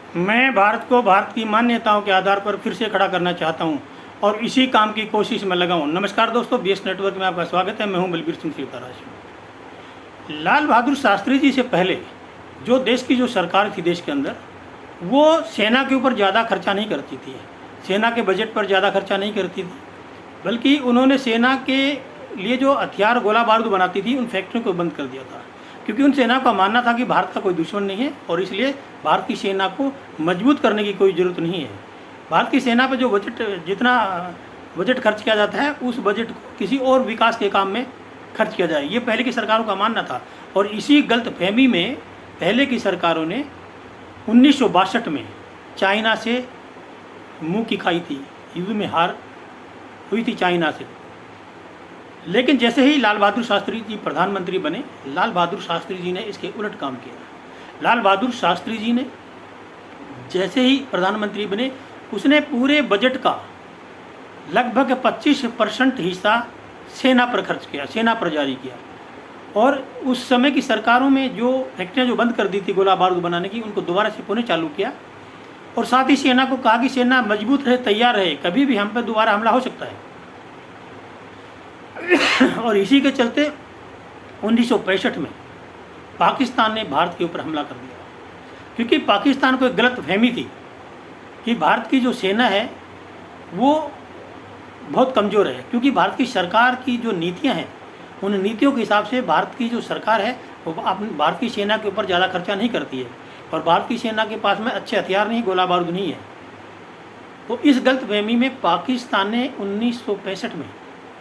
मैं भारत को भारत की मान्यताओं के आधार पर फिर से खड़ा करना चाहता हूं और इसी काम की कोशिश में लगा हूं। नमस्कार दोस्तों, बीएस नेटवर्क में आपका स्वागत है। मैं हूं बलबीर सिंह सीताराज। लाल बहादुर शास्त्री जी से पहले जो देश की जो सरकार थी देश के अंदर, वो सेना के ऊपर ज़्यादा खर्चा नहीं करती थी, सेना के बजट पर ज़्यादा खर्चा नहीं करती थी, बल्कि उन्होंने सेना के लिए जो हथियार गोला बारूद बनाती थी उन फैक्ट्रियों को बंद कर दिया था, क्योंकि उन सेना का मानना था कि भारत का कोई दुश्मन नहीं है और इसलिए भारत की सेना को मजबूत करने की कोई ज़रूरत नहीं है। भारत की सेना पर जो जितना बजट खर्च किया जाता है उस बजट को किसी और विकास के काम में खर्च किया जाए, ये पहले की सरकारों का मानना था। और इसी गलतफहमी में पहले की सरकारों ने 1962 में चाइना से मुंह की खाई थी, युद्ध में हार हुई थी चाइना से। लेकिन जैसे ही लाल बहादुर शास्त्री जी प्रधानमंत्री बने, लाल बहादुर शास्त्री जी ने इसके उलट काम किया। लाल बहादुर शास्त्री जी ने जैसे ही प्रधानमंत्री बने, उसने पूरे बजट का लगभग 25% हिस्सा सेना पर खर्च किया, सेना पर जारी किया। और उस समय की सरकारों में जो फैक्ट्रियाँ जो बंद कर दी थी गोला बारूद बनाने की, उनको दोबारा से पुनः चालू किया। और साथ ही सेना को कहा कि सेना मजबूत रहे, तैयार रहे, कभी भी हम पर दोबारा हमला हो सकता है। और इसी के चलते 1965 में पाकिस्तान ने भारत के ऊपर हमला कर दिया, क्योंकि पाकिस्तान को एक गलत फहमी थी कि भारत की जो सेना है वो बहुत कमज़ोर है, क्योंकि भारत की सरकार की जो नीतियां हैं उन नीतियों के हिसाब से भारत की जो सरकार है वो भारत की सेना के ऊपर ज़्यादा खर्चा नहीं करती है और भारत की सेना के पास में अच्छे हथियार नहीं, गोला बारूद नहीं है। तो इस गलतफहमी में पाकिस्तान ने 1965 में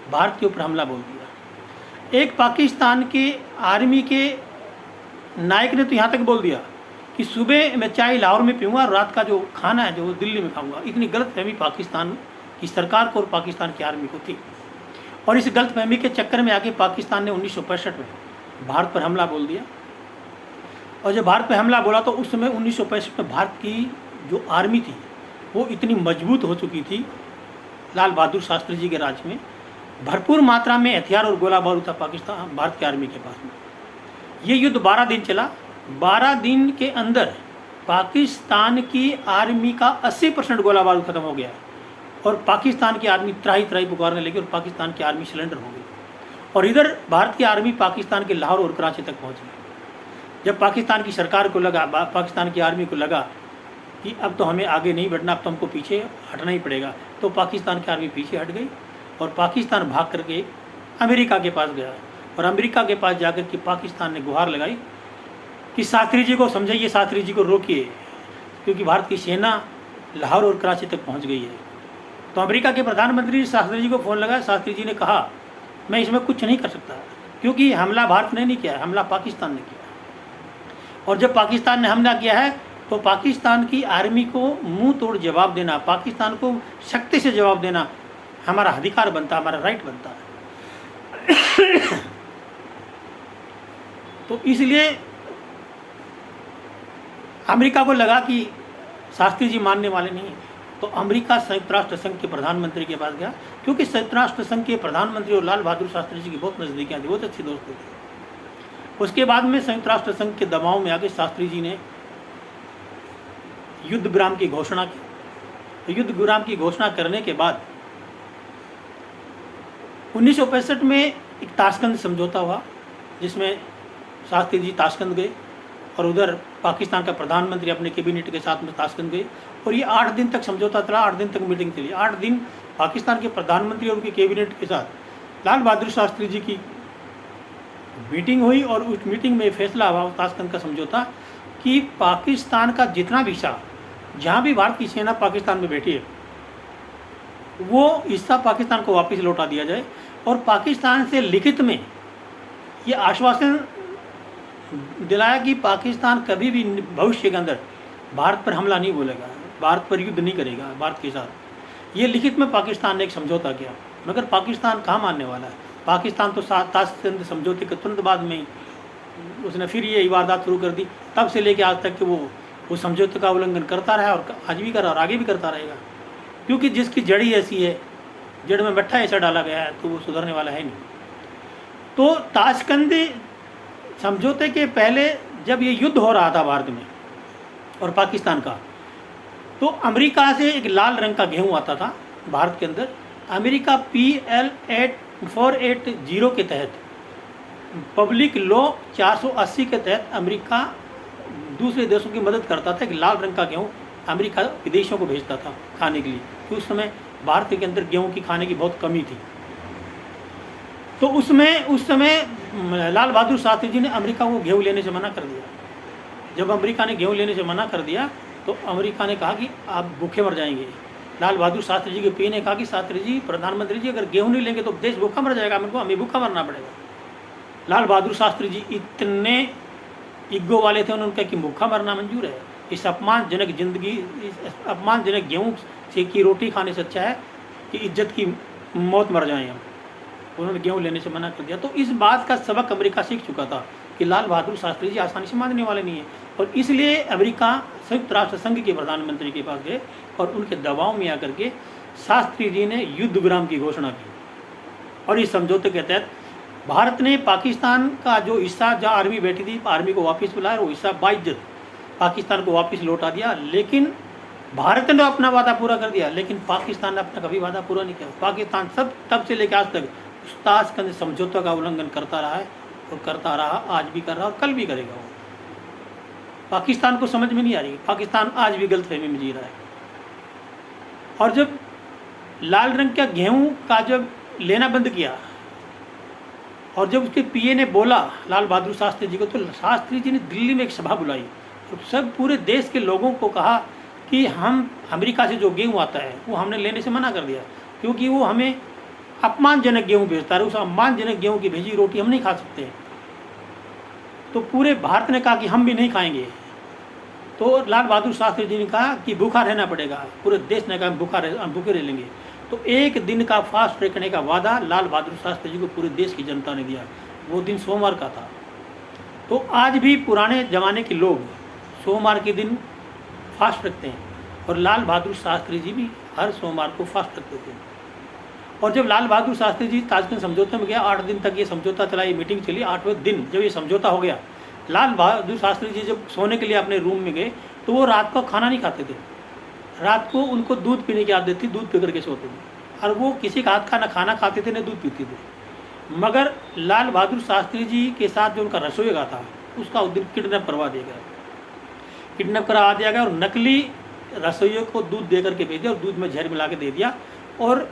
भारत के ऊपर हमला बोल दिया। एक पाकिस्तान के आर्मी के नायक ने तो यहाँ तक बोल दिया कि सुबह मैं चाय लाहौर में पीऊँगा और रात का जो खाना है जो दिल्ली में खाऊंगा। इतनी गलतफहमी पाकिस्तान की सरकार को और पाकिस्तान की आर्मी को थी। और इस गलतफहमी के चक्कर में आके पाकिस्तान ने 1965 में भारत पर हमला बोल दिया। और जब भारत पर हमला बोला तो उस समय 1965 में भारत की जो आर्मी थी वो इतनी मजबूत हो चुकी थी, लाल बहादुर शास्त्री जी के राज में भरपूर मात्रा में हथियार और गोला बारूद था पाकिस्तान भारत की आर्मी के पास में। ये युद्ध 12 दिन चला। 12 दिन के अंदर पाकिस्तान की आर्मी का 80% गोला बारूद खत्म हो गया और पाकिस्तान की आर्मी त्राही त्राही पुकारने लगी और पाकिस्तान की आर्मी सिलेंडर हो गई। और इधर भारत की आर्मी पाकिस्तान के लाहौर और कराची तक पहुंच गई। जब पाकिस्तान की सरकार को लगा, पाकिस्तान की आर्मी को लगा कि अब तो हमें आगे नहीं बढ़ना, अब तो हमको पीछे हटना ही पड़ेगा, तो पाकिस्तान की आर्मी पीछे हट गई और पाकिस्तान भाग करके अमेरिका के पास गया। और अमेरिका के पास जाकर के पाकिस्तान ने गुहार लगाई कि शास्त्री जी को समझाइए, शास्त्री जी को रोकिए, क्योंकि भारत की सेना लाहौर और कराची तक पहुंच गई है। तो अमेरिका के प्रधानमंत्री ने शास्त्री जी को फ़ोन लगाया। शास्त्री जी ने कहा मैं इसमें कुछ नहीं कर सकता, क्योंकि हमला भारत ने नहीं किया, हमला पाकिस्तान ने किया। और जब पाकिस्तान ने हमला किया है तो पाकिस्तान की आर्मी को मुंह तोड़ जवाब देना, पाकिस्तान को शक्ति से जवाब देना हमारा अधिकार बनता, हमारा राइट बनता है। तो इसलिए अमेरिका को लगा कि शास्त्री जी मानने वाले नहीं हैं, तो अमेरिका संयुक्त राष्ट्र संघ के प्रधानमंत्री के पास गया, क्योंकि संयुक्त राष्ट्र संघ के प्रधानमंत्री और लाल बहादुर शास्त्री जी की बहुत नज़दीकियाँ थी, बहुत अच्छी दोस्ती थी। उसके बाद में संयुक्त राष्ट्र संघ के दबाव में आके शास्त्री जी ने युद्ध विराम की घोषणा की। तो युद्ध विराम की घोषणा करने के बाद 1965 में एक ताशकंद समझौता हुआ, जिसमें शास्त्री जी ताशकंद गए और उधर पाकिस्तान का प्रधानमंत्री अपने कैबिनेट के साथ में ताशकंद गए। और ये 8 दिन तक समझौता चला, 8 दिन तक मीटिंग चली। 8 दिन पाकिस्तान के प्रधानमंत्री और उनके कैबिनेट के साथ लाल बहादुर शास्त्री जी की मीटिंग हुई और उस मीटिंग में फैसला हुआ ताशकंद का समझौता कि पाकिस्तान का जितना भी हिस्सा, जहाँ भी भारत की सेना पाकिस्तान में बैठी है, वो हिस्सा पाकिस्तान को वापस लौटा दिया जाए। और पाकिस्तान से लिखित में ये आश्वासन दिलाया कि पाकिस्तान कभी भी भविष्य के अंदर भारत पर हमला नहीं बोलेगा, भारत पर युद्ध नहीं करेगा भारत के साथ। ये लिखित में पाकिस्तान ने एक समझौता किया, मगर पाकिस्तान कहाँ मानने वाला है। पाकिस्तान तो ताशकंद समझौते के तुरंत बाद में उसने फिर ये वारदात शुरू कर दी। तब से लेकर आज तक कि वो समझौते का उल्लंघन करता रहा और आज भी कर रहा और आगे भी करता रहेगा, क्योंकि जिसकी जड़ी ऐसी है, जड़ में मट्ठा ऐसा डाला गया है, तो वो सुधरने वाला है नहीं। तो ताशकंद समझौते के पहले जब ये युद्ध हो रहा था भारत में और पाकिस्तान का, तो अमेरिका से एक लाल रंग का गेहूं आता था भारत के अंदर। अमेरिका PL 480 के तहत, पब्लिक लॉ 480 के तहत अमेरिका दूसरे देशों की मदद करता था कि लाल रंग का गेहूँ अमेरिका विदेशों को भेजता था खाने के लिए, क्योंकि उस समय भारत के अंदर गेहूँ की खाने की बहुत कमी थी। तो उस समय लाल बहादुर शास्त्री जी ने अमेरिका को गेहूँ लेने से मना कर दिया। जब अमेरिका ने गेहूँ लेने से मना कर दिया तो अमेरिका ने कहा कि आप भूखे मर जाएंगे। लाल बहादुर शास्त्री जी के पी ने कहा कि शास्त्री जी, प्रधानमंत्री जी, अगर गेहूँ नहीं लेंगे तो देश भूखा मर जाएगा, मेरे को हमें भूखा मरना पड़ेगा। लाल बहादुर शास्त्री जी इतने ईगो वाले थे, उन्होंने कहा कि भूखा मरना मंजूर है, इस अपमानजनक जिंदगी, इस अपमानजनक गेहूँ से की रोटी खाने से अच्छा है कि इज्जत की मौत मर जाएं हम। उन्होंने गेहूँ लेने से मना कर दिया। तो इस बात का सबक अमेरिका सीख चुका था कि लाल बहादुर शास्त्री जी आसानी से मानने वाले नहीं है, और इसलिए अमेरिका संयुक्त राष्ट्र संघ के प्रधानमंत्री के पास गए और उनके दबाव में आकर के शास्त्री जी ने युद्ध विराम की घोषणा की। और इस समझौते के तहत भारत ने पाकिस्तान का जो हिस्सा, जहाँ आर्मी बैठी थी, आर्मी को वापस बुलाया, वो हिस्सा बाइज्जत पाकिस्तान को वापस लौटा दिया। लेकिन भारत ने अपना वादा पूरा कर दिया, लेकिन पाकिस्तान ने अपना कभी वादा पूरा नहीं किया। पाकिस्तान सब तब से लेकर आज तक उस ताशकंद समझौते का उल्लंघन करता रहा है, और करता रहा, आज भी कर रहा और कल भी करेगा। वो पाकिस्तान को समझ में नहीं आ रही, पाकिस्तान आज भी गलतफहमी में जी रहा है। और जब लाल रंग का गेहूं का जब लेना बंद किया और जब उसके पीए ने बोला लाल बहादुर शास्त्री जी को, तो शास्त्री जी ने दिल्ली में एक सभा बुलाई और सब पूरे देश के लोगों को कहा कि हम अमेरिका से जो गेहूँ आता है वो हमने लेने से मना कर दिया, क्योंकि वो हमें अपमानजनक गेहूँ भेजता है, उस अपमानजनक गेहूँ की भेजी रोटी हम नहीं खा सकते। तो पूरे भारत ने कहा कि हम भी नहीं खाएंगे। तो लाल बहादुर शास्त्री जी ने कहा कि भूखा रहना पड़ेगा, पूरे देश ने कहा हम भूखे रह लेंगे। तो एक दिन का फास्ट रखने का वादा लाल बहादुर शास्त्री जी को पूरे देश की जनता ने दिया। वो दिन सोमवार का था। तो आज भी पुराने ज़माने के लोग सोमवार के दिन फास्ट रखते हैं, और लाल बहादुर शास्त्री जी भी हर सोमवार को फास्ट रखते थे। और जब लाल बहादुर शास्त्री जी ताशकंद समझौते में गया, 8 दिन तक ये समझौता चला, ये मीटिंग चली। 8वें दिन जब ये समझौता हो गया, लाल बहादुर शास्त्री जी जब सोने के लिए अपने रूम में गए तो वो रात को खाना नहीं खाते थे। रात को उनको दूध पीने की आदत थी, दूध पी करके सोते थे, और वो किसी का हाथ का ना खाना खाते थे न दूध पीते थे। मगर लाल बहादुर शास्त्री जी के साथ जो उनका रसोईगा था, उसका उस दिन किडनैप करवा दिया गया, किडनैप करवा दिया गया, और नकली रसोइयों को दूध दे करके भेज दिया और दूध में जहर मिला के दे दिया, और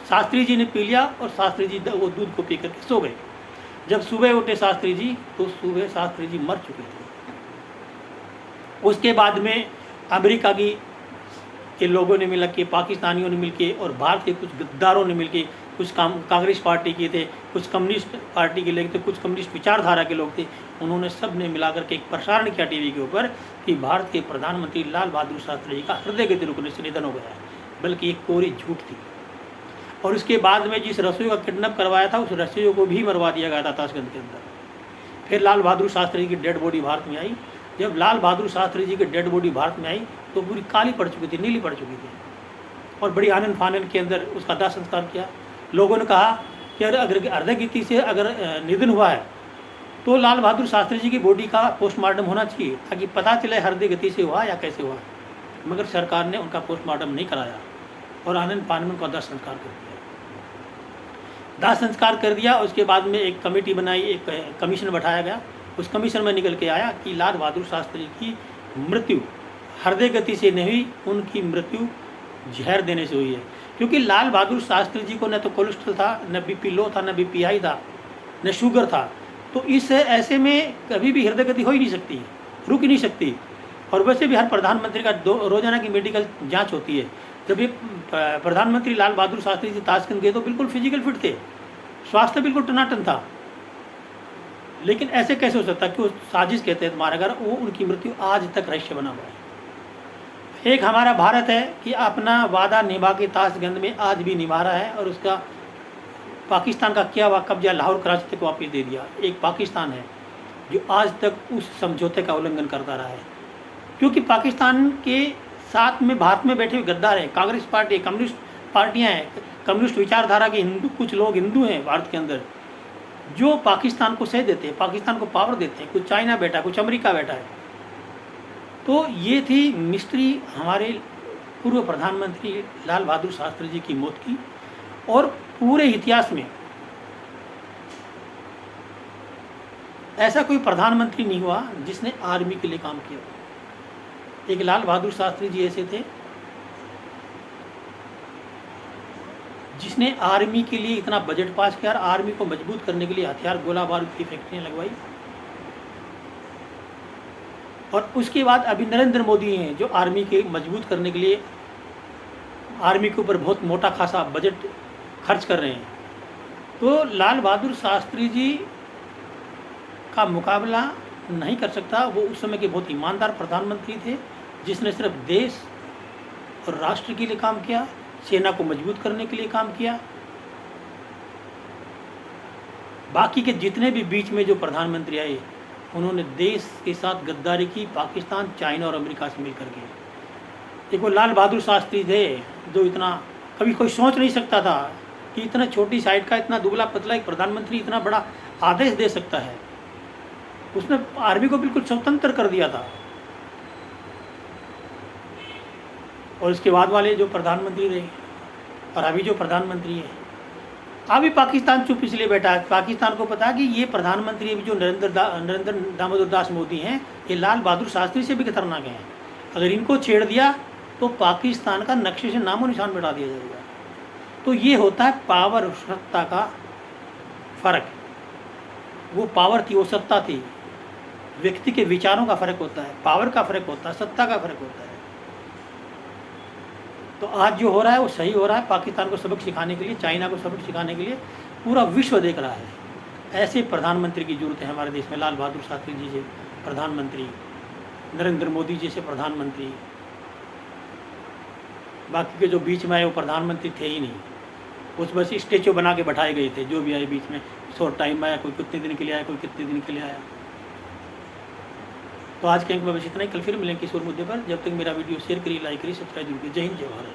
शास्त्री जी ने पी लिया, और शास्त्री जी वो दूध को पी करके सो गए। जब सुबह उठे शास्त्री जी, तो सुबह शास्त्री जी मर चुके थे। उसके बाद में अमेरिका के लोगों ने मिल के, पाकिस्तानियों ने मिल के, और भारत के कुछ गद्दारों ने मिल के, कुछ कांग्रेस पार्टी के थे, कुछ कम्युनिस्ट पार्टी के लोग थे, कुछ कम्युनिस्ट विचारधारा के लोग थे, उन्होंने सब ने मिलाकर के एक प्रसारण किया टीवी के ऊपर कि भारत के प्रधानमंत्री लाल बहादुर शास्त्री जी का हृदय गति रुकने से निधन हो गया है। बल्कि एक कोरी झूठ थी। और उसके बाद में जिस रसोई का किडनैप करवाया था, उस रसोई को भी मरवा दिया गया था ताशकंद के अंदर। फिर लाल बहादुर शास्त्री की डेड बॉडी भारत में आई। जब लाल बहादुर शास्त्री जी की डेड बॉडी भारत में आई तो पूरी काली पड़ चुकी थी, नीली पड़ चुकी थी, और बड़ी आनंद फानन के अंदर उसका दाह संस्कार किया। लोगों ने कहा कि अगर हृदय गति से अगर निधन हुआ है तो लाल बहादुर शास्त्री जी की बॉडी का पोस्टमार्टम होना चाहिए, ताकि पता चले हृदय गति से हुआ या कैसे हुआ। मगर सरकार ने उनका पोस्टमार्टम नहीं कराया और आनंद फानन का दाह संस्कार कर दिया। दाह संस्कार कर दिया। उसके बाद में एक कमेटी बनाई, एक कमीशन बैठाया गया। उस कमीशन में निकल के आया कि लाल बहादुर शास्त्री की मृत्यु हृदय गति से नहीं हुई, उनकी मृत्यु जहर देने से हुई है। क्योंकि लाल बहादुर शास्त्री जी को न तो कोलेस्ट्रॉल था, न बीपी लो था, न बीपी हाई था, न शुगर था। तो इस ऐसे में कभी भी हृदय गति हो ही नहीं सकती, रुक ही नहीं सकती। और वैसे भी हर प्रधानमंत्री का रोजाना की मेडिकल जांच होती है। जब ये प्रधानमंत्री लाल बहादुर शास्त्री जी ताशकंद गए तो बिल्कुल फिजिकल फिट थे, स्वास्थ्य बिल्कुल टनाटन था। लेकिन ऐसे कैसे हो सकता कि वो साजिश के तहत मारा गया? वो उनकी मृत्यु आज तक रहस्य बना हुआ है। एक हमारा भारत है कि अपना वादा निभा के ताशकंद में आज भी निभा रहा है, और उसका पाकिस्तान का किया हुआ कब्जा लाहौर कराची तक वापस दे दिया। एक पाकिस्तान है जो आज तक उस समझौते का उल्लंघन करता रहा है, क्योंकि पाकिस्तान के साथ में भारत में बैठे हुए गद्दार हैं, कांग्रेस पार्टी, कम्युनिस्ट पार्टियां हैं, कम्युनिस्ट विचारधारा के हिंदू, कुछ लोग हिंदू हैं भारत के अंदर, जो पाकिस्तान को सह देते हैं, पाकिस्तान को पावर देते हैं। कुछ चाइना बैठा, कुछ अमेरिका बैठा है। तो ये थी मिस्ट्री हमारे पूर्व प्रधानमंत्री लाल बहादुर शास्त्री जी की मौत की, और पूरे इतिहास में ऐसा कोई प्रधानमंत्री नहीं हुआ जिसने आर्मी के लिए काम किया। एक लाल बहादुर शास्त्री जी ऐसे थे जिसने आर्मी के लिए इतना बजट पास किया और आर्मी को मजबूत करने के लिए हथियार, गोला बारूद की फैक्ट्रियां लगवाई। और उसके बाद अभी नरेंद्र मोदी हैं जो आर्मी के मजबूत करने के लिए आर्मी के ऊपर बहुत मोटा खासा बजट खर्च कर रहे हैं। तो लाल बहादुर शास्त्री जी का मुकाबला नहीं कर सकता। वो उस समय के बहुत ईमानदार प्रधानमंत्री थे जिसने सिर्फ देश और राष्ट्र के लिए काम किया, सेना को मजबूत करने के लिए काम किया। बाकी के जितने भी बीच में जो प्रधानमंत्री आए उन्होंने देश के साथ गद्दारी की, पाकिस्तान, चाइना और अमेरिका से मिलकर के। एक वो लाल बहादुर शास्त्री थे जो इतना कभी कोई सोच नहीं सकता था कि इतना छोटी साइड का, इतना दुबला पतला एक प्रधानमंत्री इतना बड़ा आदेश दे सकता है। उसने आर्मी को बिल्कुल स्वतंत्र कर दिया था। और इसके बाद वाले जो प्रधानमंत्री रहे और अभी जो प्रधानमंत्री है, अभी पाकिस्तान चुप इसलिए बैठा है, पाकिस्तान को पता है कि ये प्रधानमंत्री अभी जो नरेंद्र दामोदर दास मोदी हैं, ये लाल बहादुर शास्त्री से भी खतरनाक हैं। अगर इनको छेड़ दिया तो पाकिस्तान का नक्शे से नामो निशान मिटा दिया जाएगा। तो ये होता है पावर और सत्ता का फर्क। वो पावर थी, वो सत्ता थी, व्यक्ति के विचारों का फर्क होता है, पावर का फर्क होता है, सत्ता का फर्क होता है। तो आज जो हो रहा है वो सही हो रहा है। पाकिस्तान को सबक सिखाने के लिए, चाइना को सबक सिखाने के लिए पूरा विश्व देख रहा है। ऐसे प्रधानमंत्री की जरूरत है हमारे देश में। लाल बहादुर शास्त्री जी से प्रधानमंत्री, नरेंद्र मोदी जी से प्रधानमंत्री, बाकी के जो बीच में आए वो प्रधानमंत्री थे ही नहीं। उस बस स्टेचू बना के बैठाए गए थे। जो भी आए बीच में, शॉर्ट टाइम में आया, कोई कितने दिन के लिए आया, कोई कितने दिन के लिए आया। तो आज के अंक में बस इतना ही। कल फिर मिलेंगे किसी और मुद्दे पर। जब तक मेरा वीडियो शेयर करिए, लाइक करिए, सब्सक्राइब करिए। जय हिंद, जय भारत।